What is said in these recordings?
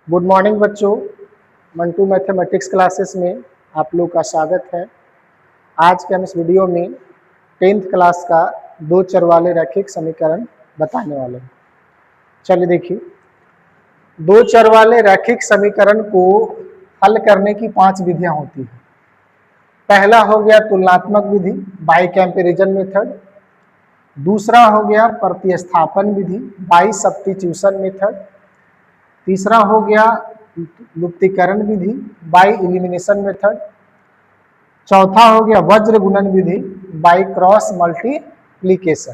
Good morning बच्चों। Mantu mathematics classes में आप लोग का स्वागत है। आज के हम इस वीडियो में 10th क्लास का दो चर वाले रैखिक समीकरण बताने वाले हैं। चलिए देखिए, दो चर वाले रैखिक समीकरण को हल करने की 5 विधियां होती हैं। पहला हो गया तुलनात्मक विधि, बाय कंपैरिजन मेथड। दूसरा हो गया प्रतिस्थापन विधि, बाय सब्स्टिट्यूशन मेथड। तीसरा हो गया लुप्तीकरण विधि, बाय एलिमिनेशन मेथड। चौथा हो गया वज्र गुणन विधि, बाय क्रॉस मल्टीप्लिकेशन।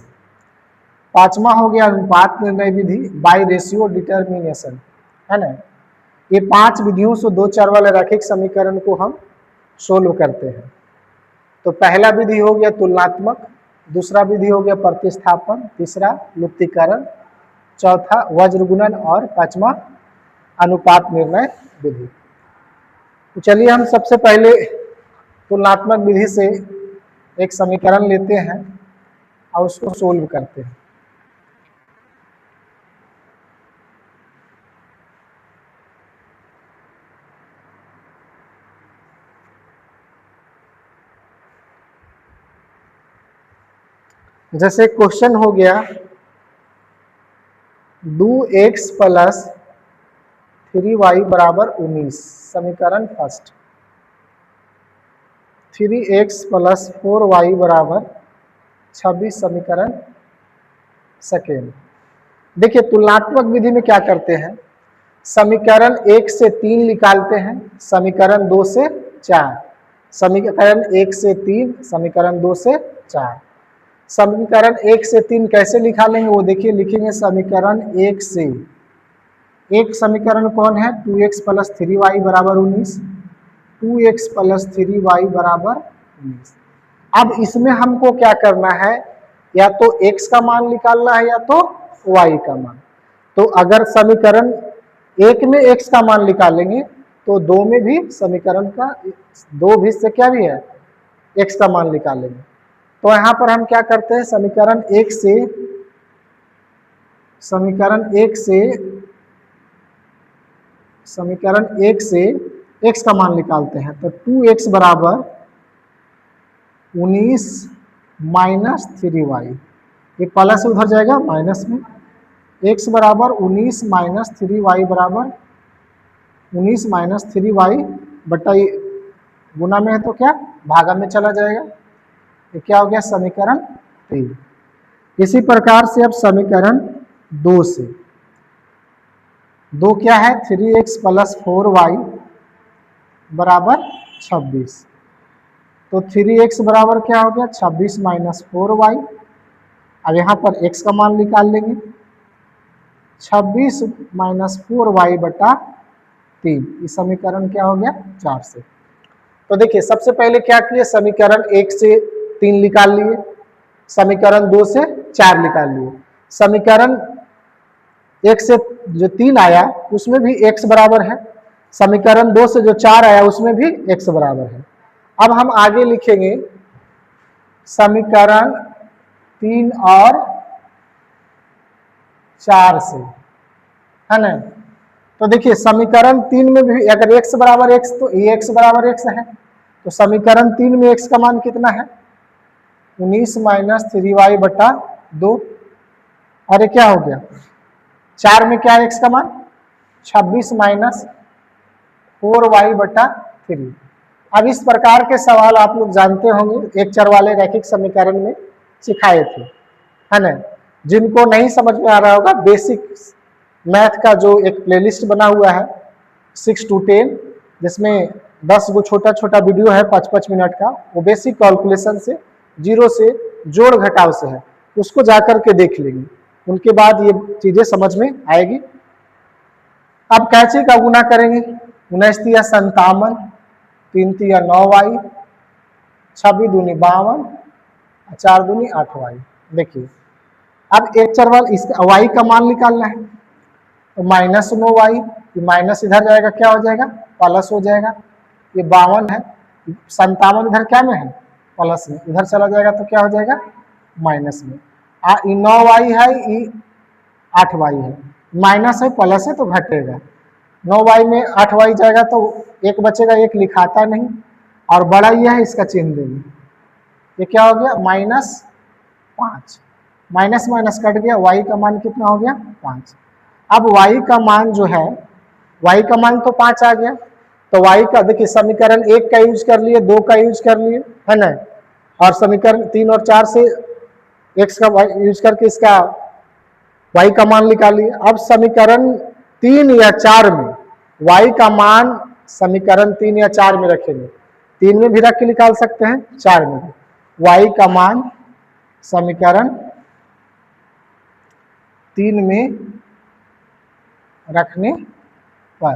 पांचवा हो गया अनुपात निर्णय विधि, बाय रेशियो डिटर्मिनेशन, है ना। ये 5 विधियों से दो चर वाले रैखिक समीकरण को हम सोल्व करते हैं। तो पहला विधि हो गया तुलनात्मक, दूसरा विधि हो गया प्रतिस्थापन, तीसरा लुप्तीकरण, चौथा वज्र गुणन और पांचवा अनुपात निर्णय विधि। तो चलिए हम सबसे पहले तुलनात्मक विधि से एक समीकरण लेते हैं और उसको सोल्व करते हैं। जैसे क्वेश्चन हो गया 2x + 3y = 19, समीकरण फर्स्ट। 3x + 4y = 26, समीकरण सेकेंड। देखिए तुलनात्मक विधि में क्या करते हैं, समीकरण 1 से 3 निकालते हैं, समीकरण 2 से 4, समीकरण 1 से 3, समीकरण 2 से 4। समीकरण 1 से 3 कैसे निकालेंगे वो देखिए, लिखेंगे समीकरण 1 से। एक समीकरण कौन है, 2x + 3y = 19, 2x + 3y = 19। अब इसमें हमको क्या करना है, या तो x का मान निकालना है या तो y का मान। तो अगर समीकरण 1 में x का मान निकालेंगे तो 2 में भी समीकरण का 2 भी से क्या भी है, x का मान निकालेंगे। तो यहाँ पर हम क्या करते हैं, समीकरण 1 से x का मान निकालते हैं। तो 2x = 19 - 3y, ये प्लस उधर जाएगा माइनस में। x = 19 - 3y = 19 - 3y बटा गुना में है तो क्या भागा में चला जाएगा, ये क्या हो गया समीकरण 3। इसी प्रकार से अब समीकरण 2 से, 2 क्या है, 3x + 4y = 26। तो 3x बराबर क्या हो गया 26 - 4y। अब यहाँ पर x का मान निकाल लेंगे, 26 - 4y बटा 3, इस समीकरण क्या हो गया 4 से। तो देखिए सबसे पहले क्या किए, समीकरण 1 से 3 निकाल लिए, समीकरण 2 से 4 निकाल लिए। समीकरण 1 से जो 3 आया उसमें भी x बराबर है, समीकरण 2 से जो 4 आया उसमें भी x बराबर है। अब हम आगे लिखेंगे समीकरण 3 और 4 से, है ना। तो देखिए समीकरण 3 में भी अगर x बराबर x तो ये x बराबर x है, तो समीकरण 3 में x का मान कितना है 19 - 3y बटा 2। अरे क्या हो गया, 4 में क्या है x का मान 26 - 4y बटा 3। अब इस प्रकार के सवाल आप लोग जानते होंगे, एक चर वाले रैखिक समीकरण में सिखाए थे, है ना। जिनको नहीं समझ में आ रहा होगा, बेसिक मैथ का जो एक प्लेलिस्ट बना हुआ है 6 to 10, जिसमें 10 गो छोटा छोटा वीडियो है 5-5 मिनट का, वो बेसिक कैलकुलेशन से, जीरो से, जोड़ घटाव से है, उसको जाकर के देख लेंगे, उनके बाद ये चीजें समझ में आएगी। अब कैसे का गुना करेंगे, 19 या 57, 3 या 9y, 26 दूनी 52, 4 दूनी 8y। देखिए अब एक चर वाला इसका y का मान निकालना है, तो -9y, माइनस इधर जाएगा क्या हो जाएगा प्लस हो जाएगा। ये 52 है, 57 इधर क्या में है प्लस में, इधर चला जाएगा तो क्या हो जाएगा माइनस में। 9y है, 8y है, माइनस है प्लस है तो घटेगा, 9y में 8y जाएगा तो एक बचेगा, एक लिखाता नहीं, और बड़ा यह है, इसका चिन्ह देंगे। ये क्या हो गया, -5। माइनस माइनस कट गया, y का मान कितना हो गया, 5। अब y का मान जो है, y का मान तो 5 आ गया, तो y का देखिए समीकरण 1 का यूज कर लिए, 2 का यूज कर लिए, है ना, और समीकरण 3 और 4 से x का यूज करके इसका y का मान निकालिए। अब समीकरण 3 या 4 में y का मान समीकरण 3 या 4 में रखेंगे, 3 में भी रख के निकाल सकते हैं, 4 में भी। y का मान समीकरण 3 में रखने पर,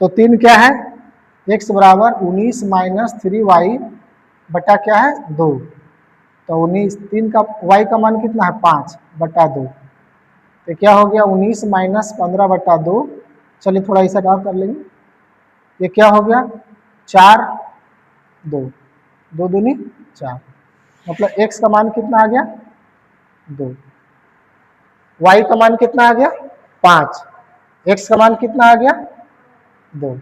तो 3 क्या है, x बराबर 19 - 3y बटा क्या है, 2। तो 19, 3 का y का मान कितना है, 5 बटा 2, तो क्या हो गया, 19 - 15 बटा 2। चलिए थोड़ा इसे और कर लेंगे, ये क्या हो गया, 4, 2, 2 दूनी 4, मतलब x का मान कितना आ गया, 2, y का मान कितना आ गया, 5, x का मान कितना आ गया, 2।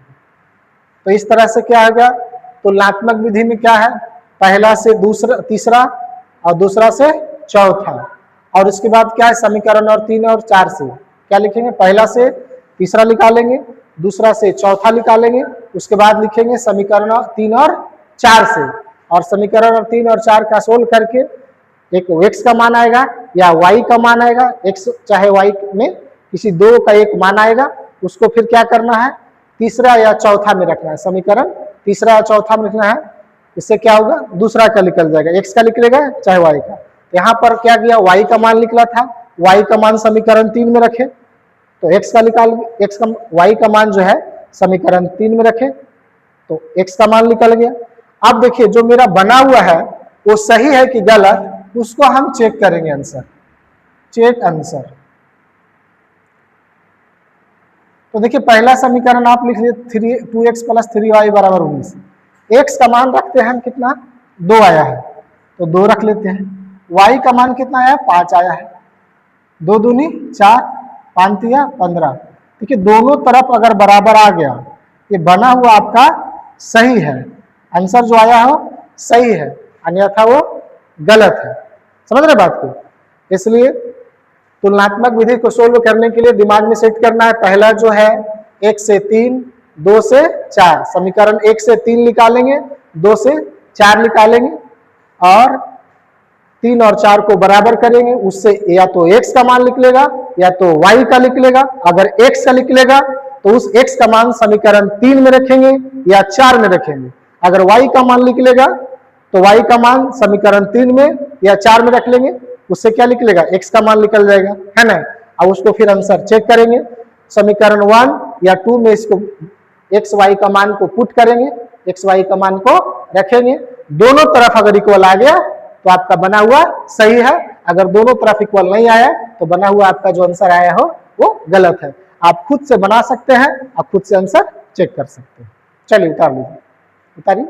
तो इस तरह से क्या आ गया, तुलनात्मक विधि में क्या है, पहला से दूसरा तीसरा और दूसरा से चौथा, और इसके बाद क्या है, समीकरण और 3 और 4 से क्या लिखेंगे, पहला से तीसरा निकालेंगे, दूसरा से चौथा निकालेंगे, उसके बाद लिखेंगे समीकरण 3 और 4 से, और समीकरण और 3 और 4 का सोल्व करके एक x का मान आएगा या y का मान आएगा, x चाहे y में किसी दो का एक मान आएगा, उसको फिर क्या करना है, तीसरा या चौथा में रखना है, समीकरण तीसरा या चौथा में रखना है। इससे क्या होगा, दूसरा का निकल जाएगा, x का निकलेगा चाहे y का। यहाँ पर क्या किया, y का मान निकला था, y का मान समीकरण 3 में रखे, तो x का निकाल, y का मान जो है समीकरण 3 में रखे, तो x का मान निकल गया। अब देखिए जो मेरा बना हुआ है वो सही है कि गलत, उसको हम चेक करेंगे, आंसर, चेक आंसर। तो देखिए पहला समीकरण आप लिख लिए 2x + 3y = 19, x का मान रखते हैं हम कितना, 2 आया है, तो 2 रख लेते हैं। y का मान कितना आया, 5 आया है, 2 दूनी 4, 5 तिया 15। देखिए दोनों तरफ अगर बराबर आ गया, ये बना हुआ आपका सही है, आंसर जो आया हो सही है, अन्यथा वो गलत है। समझ रहे बात को? इसलिए तुलनात्मक विधि को सोल्व करने के लिए दिमाग में सेट करना है, पहला जो है 1 से 3, 2 से 4, समीकरण 1 से 3 निकालेंगे, 2 से 4 निकालेंगे, और 3 और 4 को बराबर करेंगे, उससे या तो x का मान निकलेगा या तो y का निकलेगा। अगर x का निकलेगा तो उस x का मान समीकरण 3 में रखेंगे या 4 में रखेंगे। अगर y का मान निकलेगा तो y का मान समीकरण 3 में या 4 में रख लेंगे, उससे क्या निकलेगा, x का मान निकल जाएगा, है ना। अब उसको फिर आंसर चेक करेंगे, समीकरण 1 या 2 में इसको x y का मान को पुट करेंगे, x y का मान को रखेंगे, दोनों तरफ अगर इक्वल आ गया तो आपका बना हुआ सही है, अगर दोनों तरफ इक्वल नहीं आया तो बना हुआ आपका जो आंसर आया हो वो गलत है। आप खुद से बना सकते हैं, आप खुद से आंसर चेक कर सकते हैं। चलिए उतार लीजिए, उतारिए,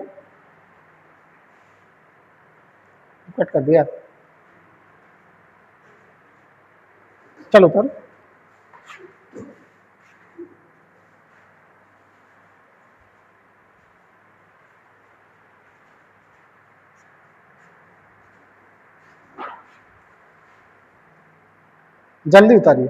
कट कर दिया, चलो उतारो। जल्दी उतारिए।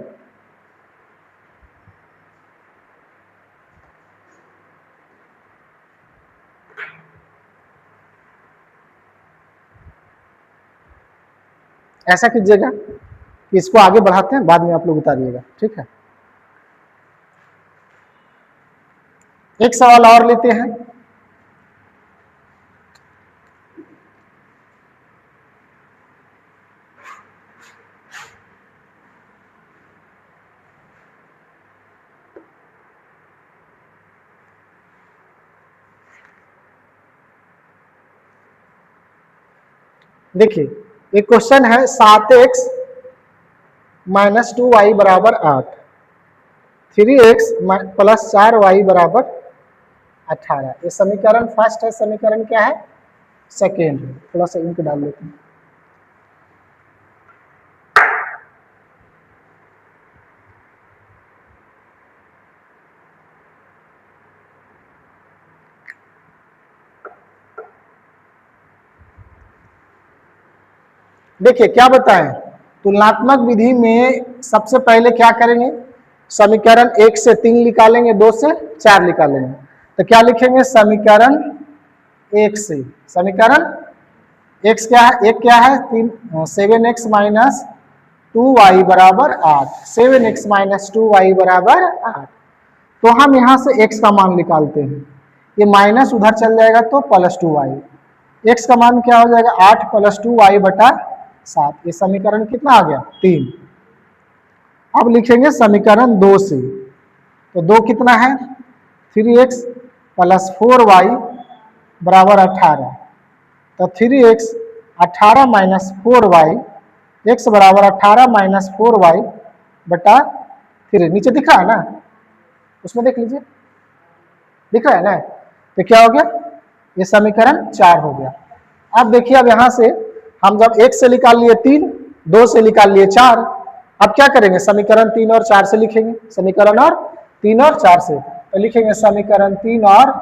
ऐसा कीजिएगा कि इसको आगे बढ़ाते हैं, बाद में आप लोग उतारिएगा, ठीक है। एक सवाल और लेते हैं। देखिए एक क्वेश्चन है, 7x - 2y = 8, 3x + 4y = 18। ये समीकरण फर्स्ट है, समीकरण क्या है, सेकेंड है। थोड़ा सा इंक डाल लेते हैं। देखिए क्या बताएं, तुलनात्मक विधि में सबसे पहले क्या करेंगे, समीकरण 1 से 3 निकालेंगे, 2 से 4 निकालेंगे। तो क्या लिखेंगे, समीकरण 1 से, समीकरण x क्या है, एक क्या है 7x माइनस 2y बराबर 8, 7x माइनस 2y बराबर 8। तो हम यहां से x का मान निकालते हैं, ये माइनस उधर चल जाएगा तो प्लस 2y, x का मान क्या हो जाएगा 8 प्लस 2y बटा 7। ये समीकरण कितना आ गया 3। अब लिखेंगे समीकरण 2 से, तो 2 कितना है 3x प्लस 4y बराबर 18। तो 3x 18 माइनस 4y, x बराबर 18 माइनस 4y बटा 3। नीचे दिख रहा है ना, उसमें देख लीजिए, दिख रहा है ना। तो क्या हो गया, ये समीकरण 4 हो गया। अब देखिए, अब यहां से हम जब 1 से निकाल लिए 3, 2 से निकाल लिए 4, अब क्या करेंगे, समीकरण 3 और 4 से लिखेंगे, समीकरण और 3 और 4 से। तो लिखेंगे समीकरण 3 और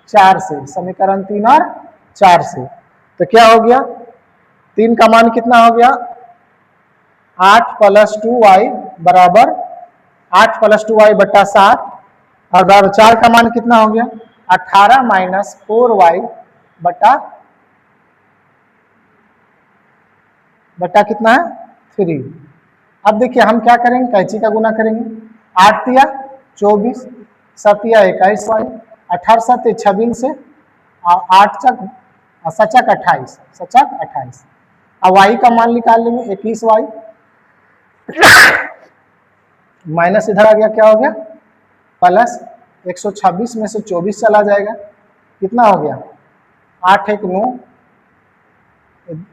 4 से, समीकरण 3 और 4 से। तो क्या हो गया, 3 का मान कितना हो गया 8 प्लस 2y बराबर 8 प्लस 2y बटा 7, और 4 का मान कितना हो गया 18 माइनस 4y बटा कितना है 3। अब देखिए हम क्या करेंगे, कैंची का गुना करेंगे, 8 तिया 24, 7 तिया 21y, 18 7 26 से, और 8 चक 28, 28। अब y का मान निकाल लेंगे 21y, माइनस इधर आ गया, क्या हो गया प्लस 126 में से 24 चला जाएगा, कितना हो गया 8 1 9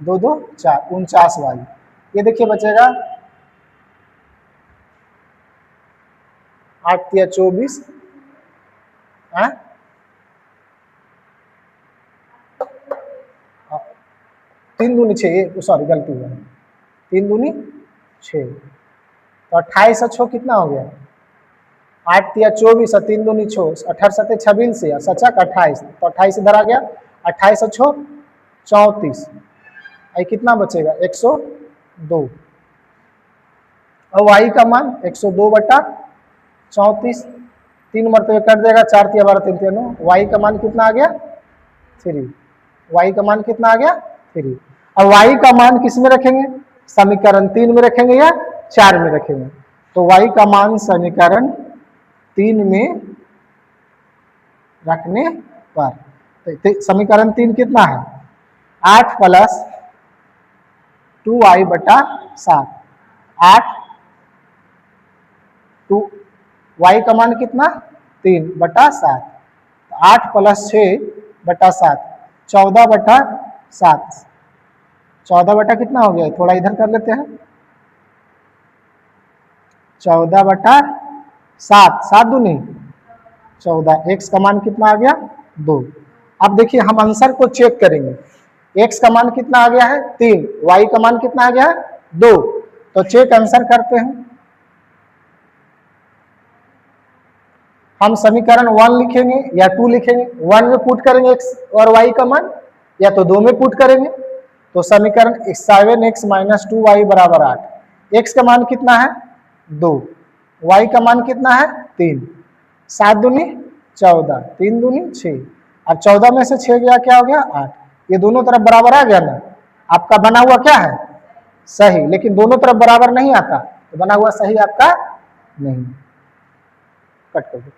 2 2 4 49y। ये देखिए बचेगा 8 तिया 24, 3 दूनी 6, सॉरी गलती हुआ, 3 दूनी 6, तो 28 और 6 कितना हो गया 8 तिया 24 और 3 दूनी 6, 18 7 26 से, 28, तो 28 इधर आ गया, 28 और 6 34, आई कितना बचेगा 102। और y का मान 102 बटा 34, 3 मरतबे कट जाएगा, 4 तिया 12 3 तिया 9, y का मान कितना आ गया 3, y का मान कितना आ गया 3। अब y का मान किस में रखेंगे, समीकरण 3 में रखेंगे या 4 में रखेंगे। तो y का मान समीकरण 3 में रखने पर, समीकरण 3 कितना है 8 प्लस 2y बटा 7, 8 2 y का मान कितना 3 बटा 7, 8 प्लस 6 बटा 7, 14 बटा 7, 14 बटा कितना हो गया, थोड़ा इधर कर लेते हैं, 14 बटा 7, 7 दूनी 14, x का मान कितना आ गया 2। अब देखिए हम आंसर को चेक करेंगे, x का मान कितना आ गया है 3, y का मान कितना आ गया है 2। तो चेक आंसर करते हैं, हम समीकरण 1 लिखेंगे या 2 लिखेंगे, 1 में पुट करेंगे x और y का मान, या तो 2 में पुट करेंगे। तो समीकरण 7x माइनस 2y बराबर 8, x का मान कितना है 2, y का मान कितना है 3, 7 दूनी 14, 3 दूनी 6, अब 14 में से 6 गया क्या हो गया 8, ये दोनों तरफ बराबर आ गया ना। आपका बना हुआ क्या है सही, लेकिन दोनों तरफ बराबर नहीं आता, तो बना हुआ सही आपका नहीं, कट कर दो।